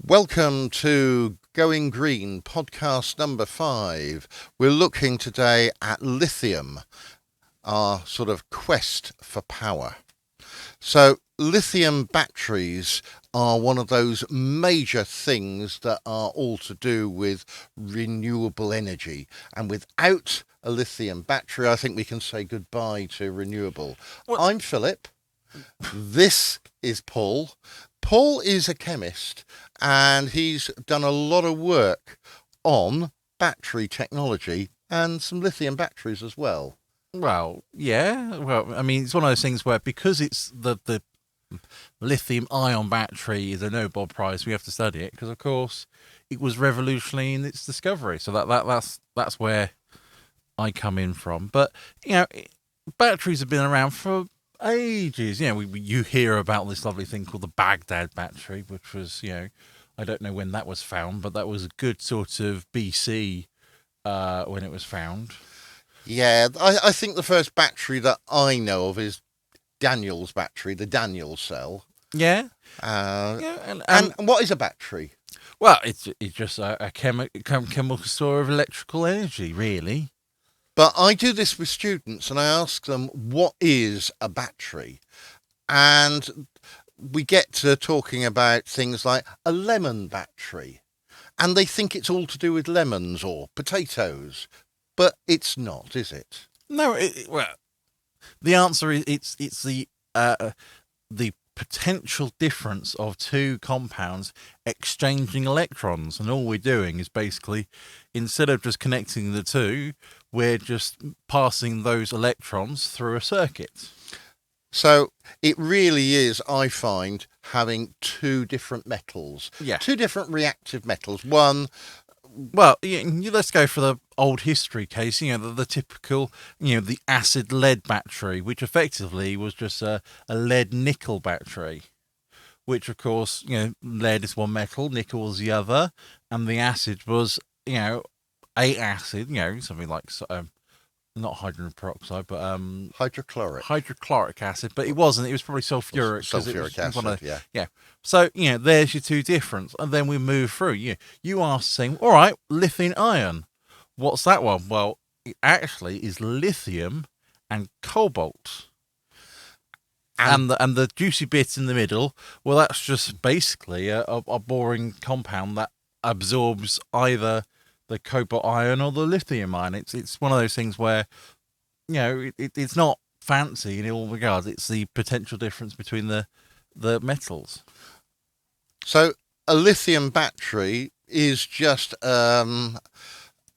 Welcome to Going Green, podcast number 5. We're looking today at lithium, our sort of quest for power. So, lithium batteries are one of those major things that are all to do with renewable energy. And without a lithium battery, I think we can say goodbye to renewable. Well, I'm Philip. This is Paul. Paul is a chemist and he's done a lot of work on battery technology and some lithium batteries as well. yeah. Well, I mean, it's one of those things where because it's the lithium ion battery is a Nobel Prize, we have to study it because, of course, it was revolutionary in its discovery. So that's where I come in from. But batteries have been around for ages. You hear about this lovely thing called the Baghdad battery, which was I don't know when that was found, but that was a good sort of BC when it was found. Yeah, I think the first battery that I know of is Daniel's battery, the Daniel cell. Yeah, Uh, yeah, and what is a battery? well, it's just a chemical store of electrical energy, really. But I do this with students and I ask them, what is a battery? And we get to talking about things like a lemon battery. And they think it's all to do with lemons or potatoes. But it's not, is it? No, well, the answer is it's the potential difference of two compounds exchanging electrons, and all we're doing is basically, instead of just connecting the two, we're just passing those electrons through a circuit. So it really is, I find, having two different metals, Yeah. two different reactive metals. One, Well, let's go for the old history case. The typical, the acid lead battery, which effectively was just a lead nickel battery. Which, of course, lead is one metal, nickel was the other, and the acid was, a acid, something like not hydrogen peroxide, but hydrochloric acid. But it wasn't. It was probably sulfuric. sulfuric acid, yeah. Yeah. So there's your two difference, and then we move through. You are saying, all right, lithium ion. What's that one? Well, it actually is lithium and cobalt. And the juicy bit in the middle, well, that's just basically a boring compound that absorbs either the cobalt ion or the lithium ion. It's one of those things where it's not fancy in all regards. It's the potential difference between the metals. So a lithium battery is just an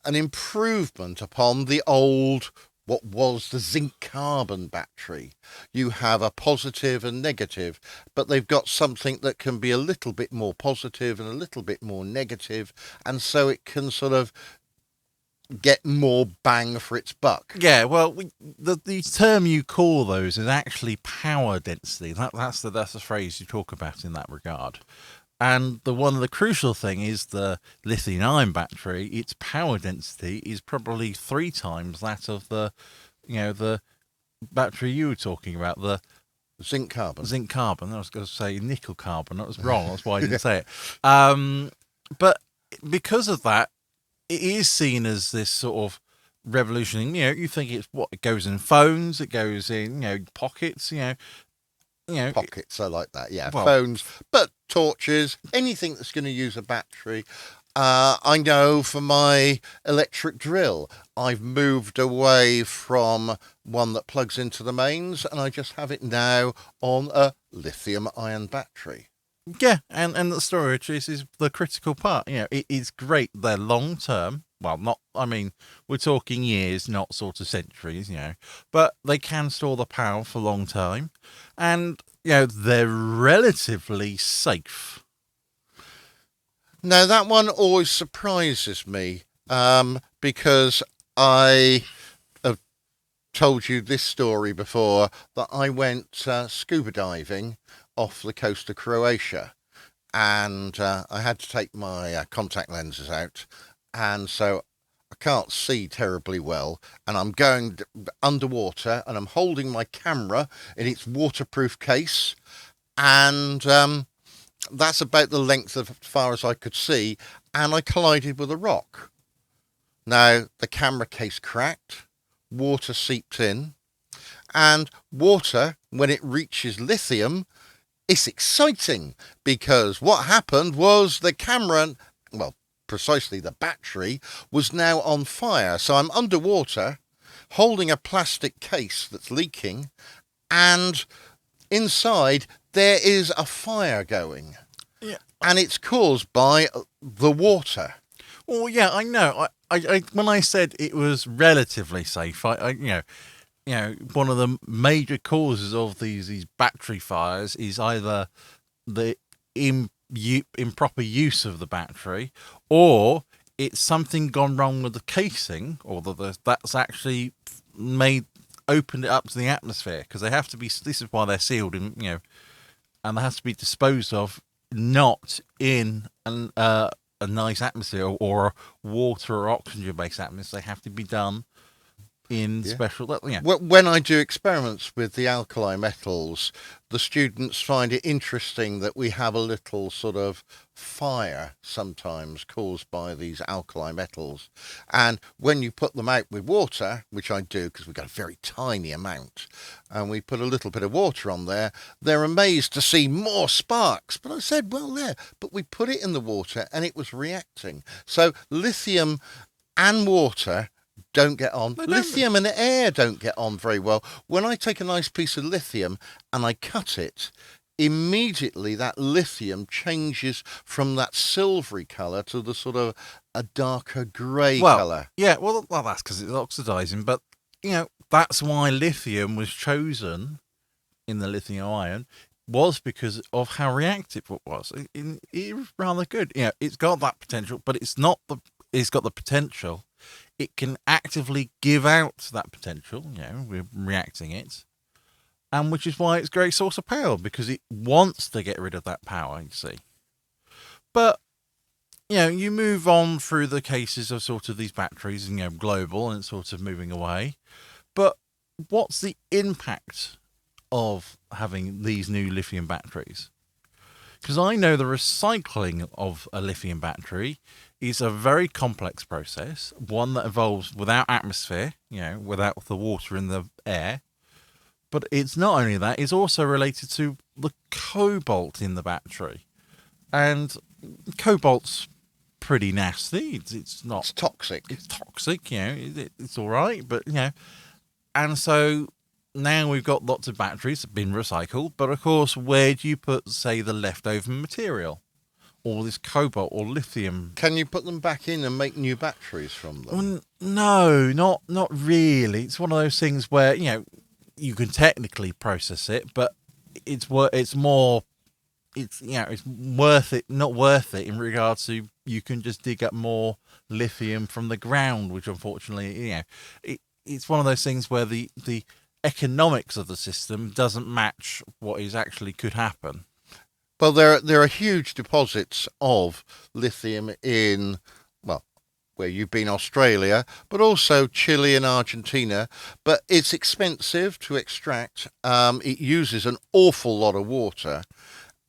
improvement upon the old, what was the zinc carbon battery. You have a positive and negative, but they've got something that can be a little bit more positive and a little bit more negative, and so it can sort of get more bang for its buck. Yeah, well, the term you call those is actually power density. That's the phrase you talk about in that regard. And one of the crucial thing is the lithium ion battery. Its power density is probably 3 times that of the battery you were talking about, the Zinc carbon. zinc carbon. I was going to say nickel carbon. That was wrong. That's why I didn't say it. But because of that, it is seen as this sort of revolution. You think it goes in phones, it goes in pockets. Pockets, I like that. Yeah, Well, phones, but torches, anything that's going to use a battery. I know for my electric drill, I've moved away from one that plugs into the mains, and I just have it now on a lithium-ion battery. yeah, and the storage is the critical part. It is great. They're long term. Well, not. I mean, we're talking years, not sort of centuries. But they can store the power for a long time, and they're relatively safe. Now, that one always surprises me because I have told you this story before, that I went scuba diving off the coast of Croatia, and I had to take my contact lenses out, and so I can't see terribly well, and I'm going underwater, and I'm holding my camera in its waterproof case, and That's about the length of as far as I could see, and I collided with a rock. Now, the camera case cracked, water seeped in, and water, when it reaches lithium, it's exciting because what happened was the camera, well, precisely the battery, was now on fire. So I'm underwater, holding a plastic case that's leaking, and inside there is a fire going. Yeah. And it's caused by the water. Well, yeah, I know. I when I said it was relatively safe, one of the major causes of these battery fires is either the improper use of the battery, or it's something gone wrong with the casing, or that's actually opened it up to the atmosphere, because they have to be. This is why they're sealed, and they have to be disposed of not in a nice atmosphere or a water or oxygen based atmosphere. They have to be done in special. When I do experiments with the alkali metals, the students find it interesting that we have a little sort of fire sometimes caused by these alkali metals, and when you put them out with water, which I do because we've got a very tiny amount, and we put a little bit of water on there, they're amazed to see more sparks. But I said, well, there, but we put it in the water and it was reacting. So lithium and water don't get on. Lithium and air don't get on very well. When I take a nice piece of lithium and I cut it, immediately that lithium changes from that silvery colour to the sort of a darker grey colour. Yeah, well, that's because it's oxidising. But, that's why lithium was chosen in the lithium ion, was because of how reactive it was. It was rather good. It's got that potential, but it's got the potential. It can actively give out that potential, we're reacting it. And which is why it's a great source of power, because it wants to get rid of that power, you see. But, you move on through the cases of sort of these batteries, global, and it's sort of moving away. But what's the impact of having these new lithium batteries? Because I know the recycling of a lithium battery is a very complex process, one that evolves without atmosphere, without the water in the air. But it's not only that, it's also related to the cobalt in the battery. And cobalt's pretty nasty. It's not... It's toxic. It's toxic, it's all right, but, And so now we've got lots of batteries that have been recycled, but of course, where do you put, say, the leftover material? All this cobalt or lithium. Can you put them back in and make new batteries from them? No, not really. It's one of those things where, you can technically process it, but it's worth it, not worth it in regards to you can just dig up more lithium from the ground, which unfortunately, it's one of those things where the economics of the system doesn't match what is actually could happen. Well, there are huge deposits of lithium in, well, where you've been, Australia, but also Chile and Argentina. But it's expensive to extract. It uses an awful lot of water,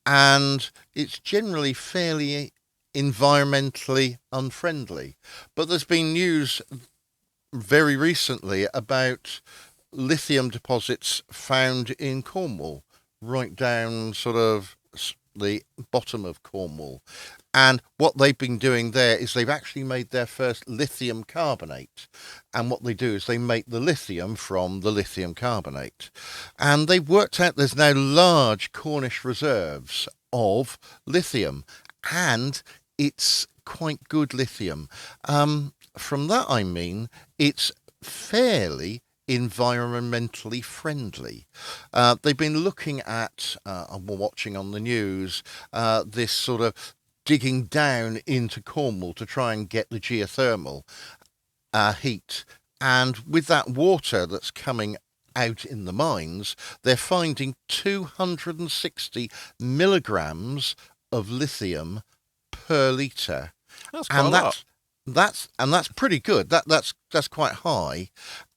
and it's generally fairly environmentally unfriendly. But there's been news very recently about lithium deposits found in Cornwall, right down sort of the bottom of Cornwall, and what they've been doing there is they've actually made their first lithium carbonate, and what they do is they make the lithium from the lithium carbonate, and they've worked out there's now large Cornish reserves of lithium, and it's quite good lithium. From that I mean it's fairly environmentally friendly. They've been looking at, watching on the news, this sort of digging down into Cornwall to try and get the geothermal heat. And with that water that's coming out in the mines, they're finding 260 milligrams of lithium per litre. That's quite a lot. That's pretty good. That's quite high,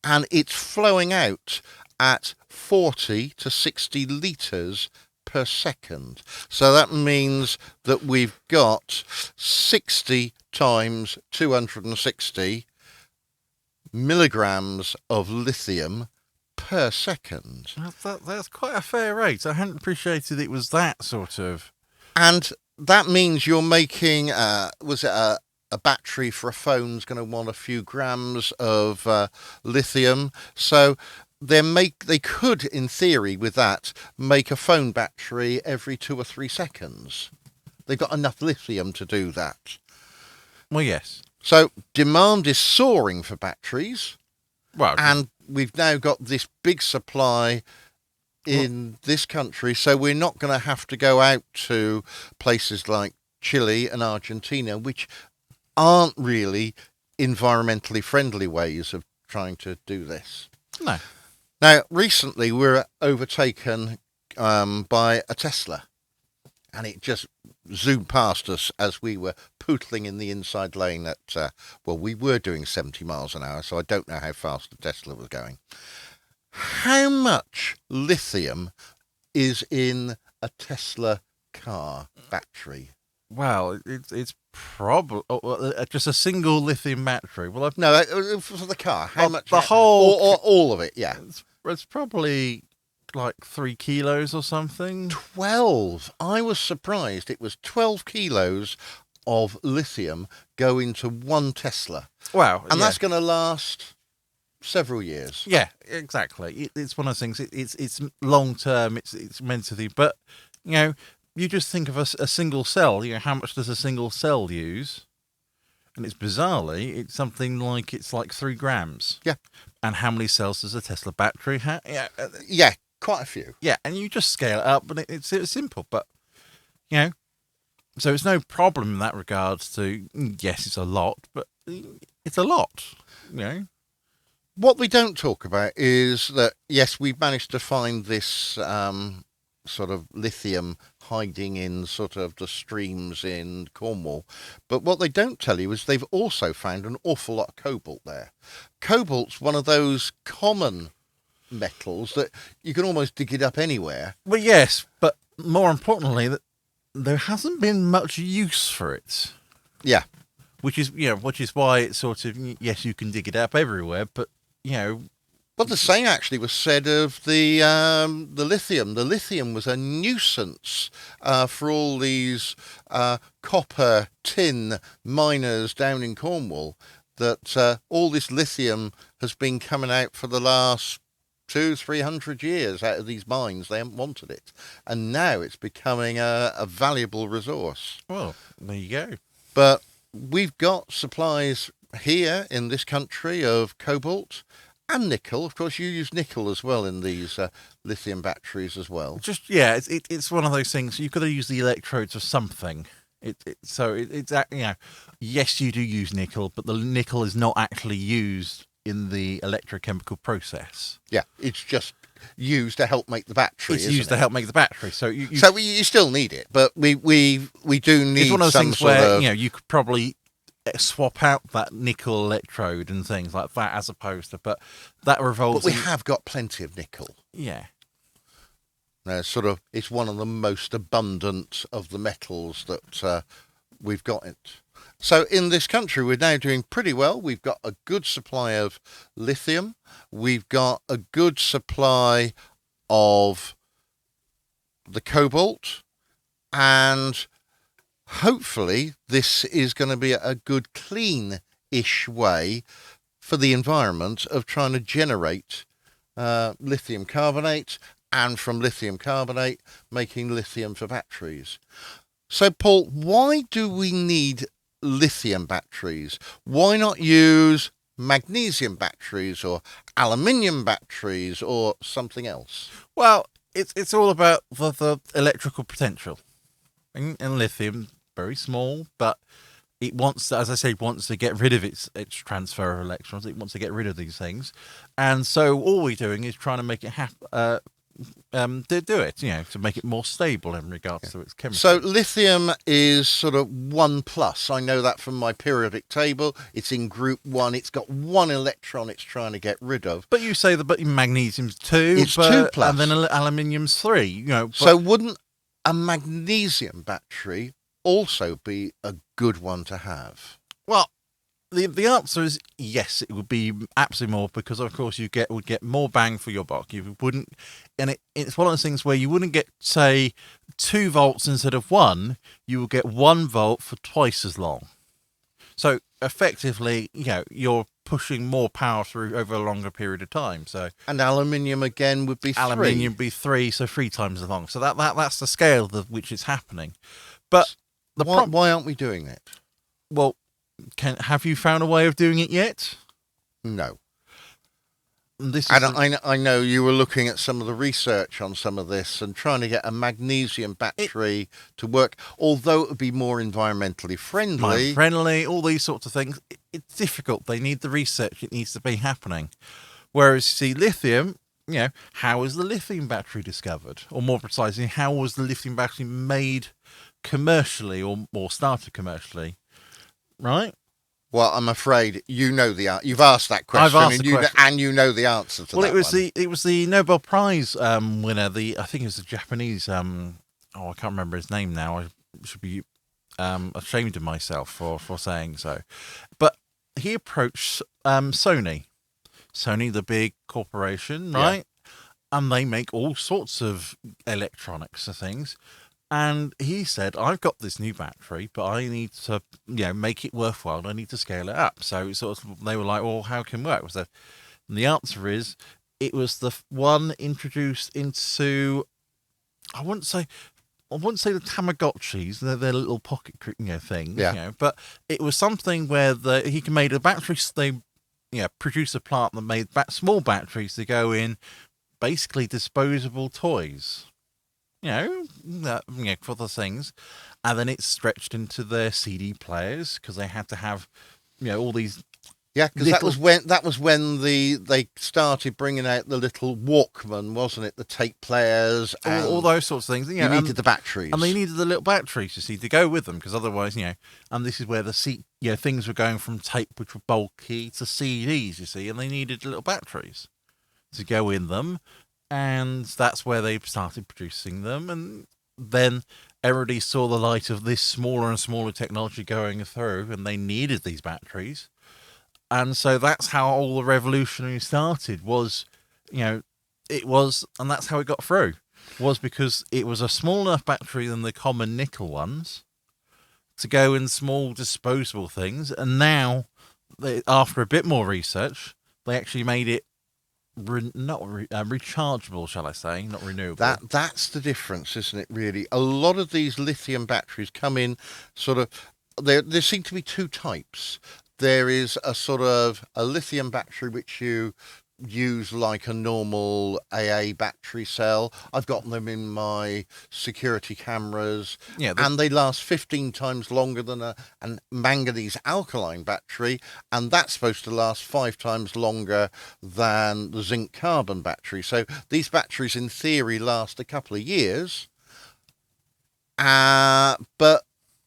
and it's flowing out at 40 to 60 litres per second. So that means that we've got 60 times 260 milligrams of lithium per second. That's quite a fair rate. I hadn't appreciated it was that sort of. And that means you're making, was it a battery for a phone's going to want a few grams of lithium. So they could, in theory, with that, make a phone battery every 2 or 3 seconds. They've got enough lithium to do that. Well, yes. So demand is soaring for batteries. Well, and we've now got this big supply in this country, so we're not going to have to go out to places like Chile and Argentina, which aren't really environmentally friendly ways of trying to do this. No. Now, recently we were overtaken by a Tesla, and it just zoomed past us as we were pootling in the inside lane at, well, we were doing 70 miles an hour, so I don't know how fast the Tesla was going. How much lithium is in a Tesla car battery? Well, it's probably just a single lithium battery. Well, No, for the car. How much? The whole, or all of it? Yeah, it's probably like 3 kilos or something. 12. I was surprised. It was 12 kilos of lithium go into one Tesla. Wow, and that's going to last several years. Yeah, exactly. It's one of those things. It's long term. It's meant to be. But you know, you just think of a single cell. You know, how much does a single cell use? And it's bizarrely, it's something like 3 grams. Yeah. And how many cells does a Tesla battery have? Yeah, quite a few. Yeah, and you just scale it up, and it's simple. But you know, so it's no problem in that regards. To yes, it's a lot, but it's a lot. You know. What we don't talk about is that, yes, we've managed to find this sort of lithium hiding in sort of the streams in Cornwall. But what they don't tell you is they've also found an awful lot of cobalt there. Cobalt's one of those common metals that you can almost dig it up anywhere. Well, yes, but more importantly, that there hasn't been much use for it. Yeah. Which is why it's sort of, yes, you can dig it up everywhere, but you know. Well, the same actually was said of the lithium. The lithium was a nuisance for all these copper, tin miners down in Cornwall. That all this lithium has been coming out for the last 200-300 years out of these mines. They haven't wanted it, and now it's becoming a valuable resource. Well, there you go. But we've got supplies here in this country of cobalt and nickel. Of course, you use nickel as well in these lithium batteries as well. Just it's one of those things. You've got to use the electrodes of something. It's yes, you do use nickel, but the nickel is not actually used in the electrochemical process. Yeah, it's just used to help make the battery. It's used to help make the battery. So you still need it, but we do need. It's one of those some things sort where of, you could probably swap out that nickel electrode and things like that, as opposed to, but that revolves. But we have got plenty of nickel. Yeah. Now, it's one of the most abundant of the metals that we've got it. So in this country, we're now doing pretty well. We've got a good supply of lithium. We've got a good supply of the cobalt, and hopefully this is going to be a good clean-ish way for the environment of trying to generate lithium carbonate, and from lithium carbonate making lithium for batteries. So Paul, why do we need lithium batteries? Why not use magnesium batteries or aluminium batteries or something else? Well, it's all about the electrical potential. And lithium, very small, but it wants, as I said, wants to get rid of its transfer of electrons. It wants to get rid of these things, and so all we're doing is trying to make it do it, to make it more stable in regards to its chemistry. So lithium is sort of 1+. I know that from my periodic table. It's in group 1. It's got 1 electron it's trying to get rid of. But you say that magnesium's 2. It's 2+. And then aluminium's 3. So wouldn't a magnesium battery also be a good one to have? Well, the answer is yes. It would be absolutely more, because of course you would get more bang for your buck. You wouldn't, and it's one of those things where you wouldn't get, say, 2 volts instead of 1. You would get 1 volt for twice as long. So effectively, you're pushing more power through over a longer period of time. So, and aluminium again would be 3. Aluminium would be 3, so 3 times as long. So that's the scale of which it's happening. But why aren't we doing it? Well, have you found a way of doing it yet? No. I know you were looking at some of the research on some of this and trying to get a magnesium battery to work, although it would be more environmentally friendly. All these sorts of things. It's difficult. They need the research. It needs to be happening. Whereas, see, lithium, how was the lithium battery discovered? Or more precisely, how was the lithium battery made commercially or started commercially? Right? Well, I'm afraid you know the answer. You've asked that question, I've asked the question. And you know the answer to that. Well, it was the Nobel Prize winner. I think it was the Japanese. I can't remember his name now. I should be ashamed of myself for saying so. But he approached Sony, the big corporation, right? Yeah. And they make all sorts of electronics and things. And he said, I've got this new battery, but I need to, make it worthwhile. I need to scale it up. So they were like, well, how can it work? And the answer is, it was the one introduced into, I wouldn't say the Tamagotchis, their little pocket thing, but it was something where he can make a battery. They, produce a plant that made small batteries to go in basically disposable toys. For the things, and then it's stretched into their CD players because they had to have, all these. Yeah, because that was when they started bringing out the little Walkman, wasn't it? The tape players, and all those sorts of things. You needed the batteries, and they needed the little batteries, you see, to go with them, because otherwise, And this is where things were going from tape, which were bulky, to CDs, you see, and they needed little batteries to go in them. And that's where they started producing them. And then everybody saw the light of this smaller and smaller technology going through, and they needed these batteries. And so that's how all the revolutionary started, and that's how it got through, was because it was a small enough battery than the common nickel ones to go in small disposable things. And now, after a bit more research, they actually made it rechargeable, shall I say, not renewable. That's the difference, isn't it, really? A lot of these lithium batteries come in sort of, there seem to be 2 types. There is a sort of a lithium battery which you use like a normal AA battery cell. I've got them in my security cameras, and they last 15 times longer than a manganese alkaline battery, and that's supposed to last 5 times longer than the zinc carbon battery. So these batteries in theory last a couple of years, but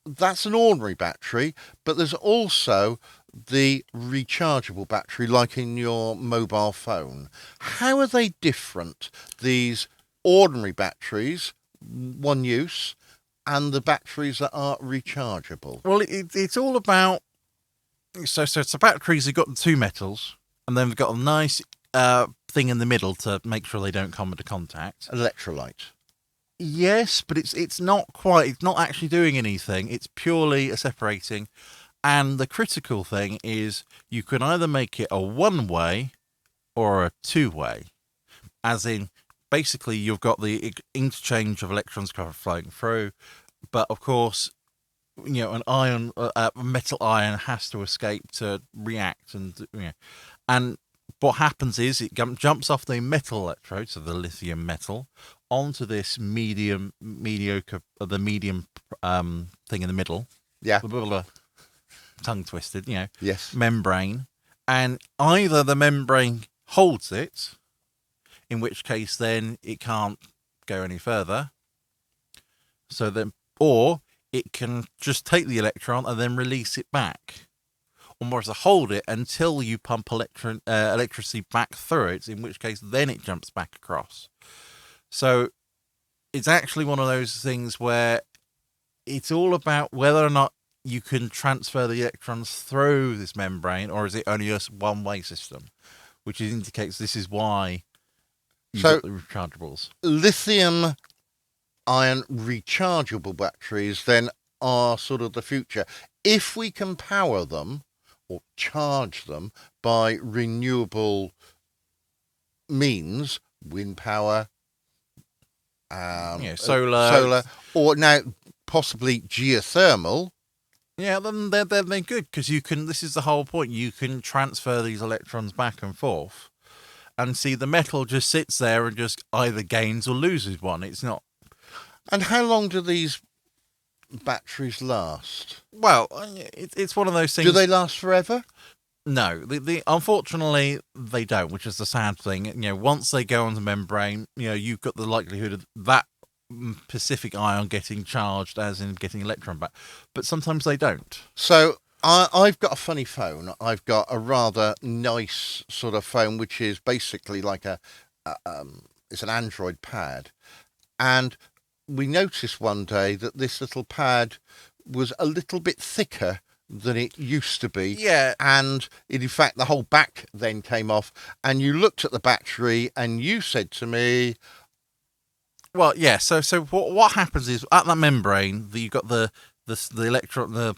that's an ordinary battery. But there's also the rechargeable battery, like in your mobile phone. How are they different, these ordinary batteries, one use, and the batteries that are rechargeable? Well, it's all about, so the batteries have got the 2 metals, and then we've got a nice thing in the middle to make sure they don't come into contact. Electrolyte. Yes, but it's not actually doing anything. It's purely a separating. And the critical thing is you can either make it a 1-way or a 2-way. As in, basically, you've got the interchange of electrons flowing through. But, of course, an ion, a metal ion has to escape to react. And what happens is it jumps off the metal electrode, so the lithium metal, onto this medium thing in the middle. Yeah. Tongue twisted, Yes. membrane, and either the membrane holds it, in which case then it can't go any further. So then, or it can just take the electron and then release it back, or more to hold it until you pump electricity back through it, in which case then it jumps back across. So it's actually one of those things where it's all about whether or not you can transfer the electrons through this membrane, or is it only a one-way system, which indicates this is why you've got the rechargeables. Lithium ion rechargeable batteries then are sort of the future. If we can power them or charge them by renewable means, wind power, solar, or now possibly geothermal. Yeah, then they're good, because you can. This is the whole point. You can transfer these electrons back and forth, and see the metal just sits there and just either gains or loses one. It's not. And how long do these batteries last? Well, it's one of those things. Do they last forever? No, unfortunately they don't, which is the sad thing. Once they go on the membrane, you've got the likelihood of that specific ion getting charged, as in getting electron back. But sometimes they don't. So I've got a funny phone. I've got a rather nice sort of phone, which is basically like it's an Android pad. And we noticed one day that this little pad was a little bit thicker than it used to be. Yeah. And in fact, the whole back then came off. And you looked at the battery and you said to me... Well, yeah, so what happens is, at that membrane, you've got the electron, the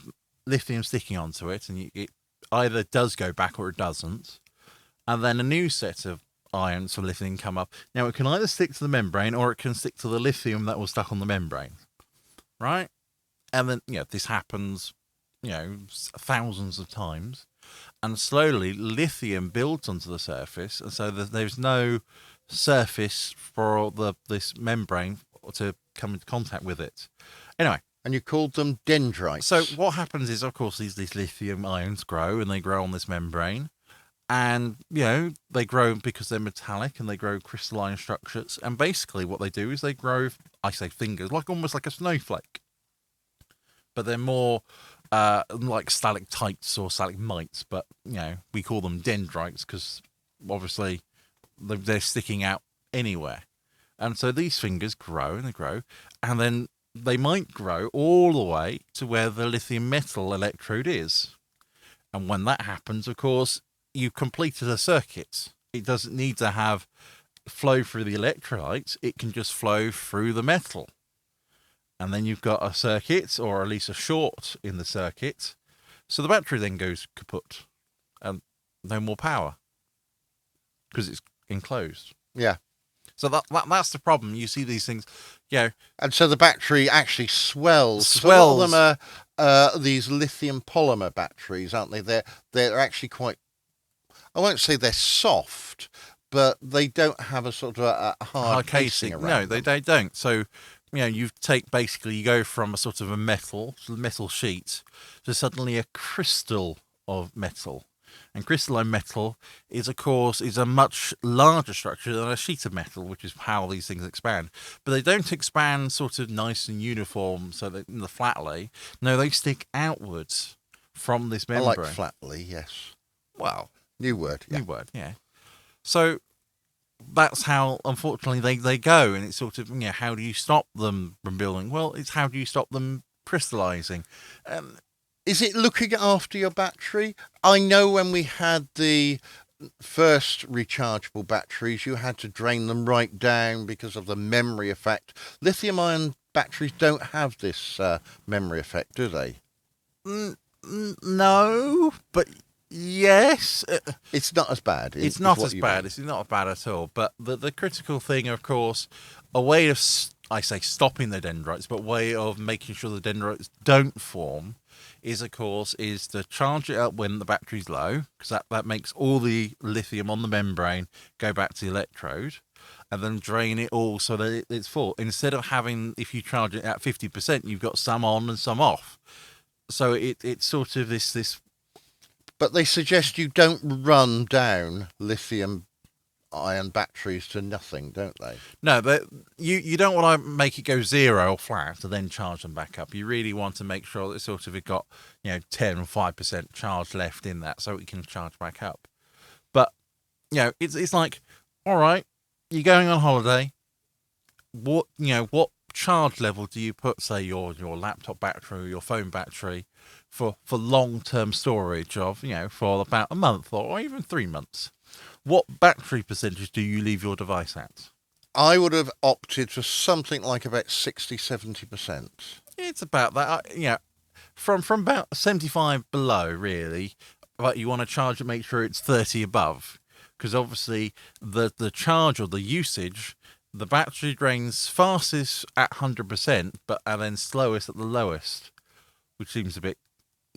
lithium sticking onto it, and it either does go back or it doesn't. And then a new set of ions for lithium come up. Now, it can either stick to the membrane or it can stick to the lithium that was stuck on the membrane. Right? And then, this happens, thousands of times. And slowly, lithium builds onto the surface, and so there's no surface for this membrane to come into contact with it. Anyway. And you called them dendrites. So what happens is, of course, these lithium ions grow, and they grow on this membrane. And, they grow because they're metallic, and they grow crystalline structures. And basically what they do is they grow, I say fingers, almost like a snowflake. But they're more like stalactites or stalagmites. But, we call them dendrites because, obviously, they're sticking out anywhere. And so these fingers grow and they grow, and then they might grow all the way to where the lithium metal electrode is. And when that happens, of course, you've completed a circuit. It doesn't need to have flow through the electrolytes. It can just flow through the metal. And then you've got a circuit, or at least a short in the circuit. So the battery then goes kaput and no more power because it's enclosed. Yeah. So that's the problem. You see these things, And so the battery actually swells. Swells. So a lot of them are these lithium polymer batteries, aren't they? They're actually quite, I won't say they're soft, but they don't have a sort of a hard casing around No, them. they don't. So, you go from a sort of a metal sheet to suddenly a crystal of metal. And crystalline metal is a much larger structure than a sheet of metal, which is how these things expand. But they don't expand sort of nice and uniform, so that in the flat lay. No, they stick outwards from this membrane. I like flatly, yes. Well, New word, yeah. So that's how, unfortunately, they go. And it's sort of, how do you stop them from building? Well, it's how do you stop them crystallizing? Is it looking after your battery? I know when we had the first rechargeable batteries, you had to drain them right down because of the memory effect. Lithium-ion batteries don't have this memory effect, do they? No, but yes. It's not as bad. It's not as bad. It's not bad at all. But the critical thing, of course, a way of, I say, stopping the dendrites, but a way of making sure the dendrites don't form is to charge it up when the battery's low, because that makes all the lithium on the membrane go back to the electrode, and then drain it all so that it's full. Instead of having, if you charge it at 50%, you've got some on and some off. So it's sort of this. But they suggest you don't run down lithium iron batteries to nothing, don't they? No, but you don't want to make it go zero or flat and then charge them back up. You really want to make sure that sort of it got 10 or 5% charge left in that, so it can charge back up. But it's like, all right, you're going on holiday. What charge level do you put, say, your laptop battery or your phone battery for long-term storage of for about a month or even 3 months? What battery percentage do you leave your device at? I would have opted for something like about 60-70%. It's about that. From about 75 below, really. But you want to charge it, make sure it's 30 above, because obviously the charge or the usage, the battery drains fastest at 100%, and then slowest at the lowest, which seems a bit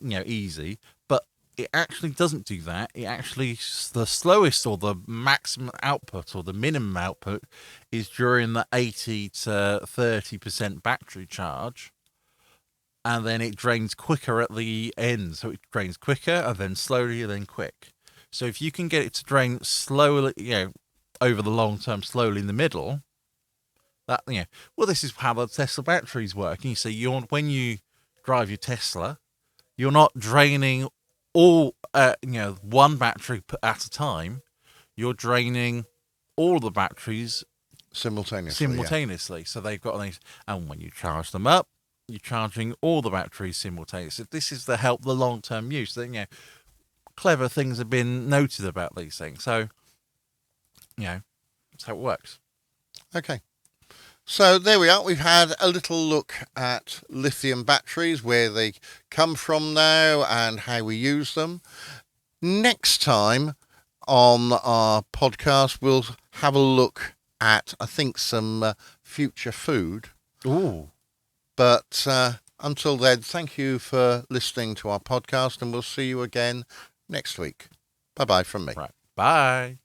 easy. But it actually doesn't do that. It actually, the slowest or the maximum output or the minimum output is during the 80 to 30% battery charge. And then it drains quicker at the end. So it drains quicker and then slowly and then quick. So if you can get it to drain slowly, over the long term, slowly in the middle, that, well, this is how the Tesla batteries work. And you see, when you drive your Tesla, you're not draining all, one battery at a time. You're draining all the batteries simultaneously. So they've got these, and when you charge them up, you're charging all the batteries simultaneously. This is to help the long-term use. Then, clever things have been noted about these things. So, that's how it works. Okay. So there we are. We've had a little look at lithium batteries, where they come from now and how we use them. Next time on our podcast, we'll have a look at, I think, some future food. Ooh. But until then, thank you for listening to our podcast, and we'll see you again next week. Bye-bye from me. Right. Bye.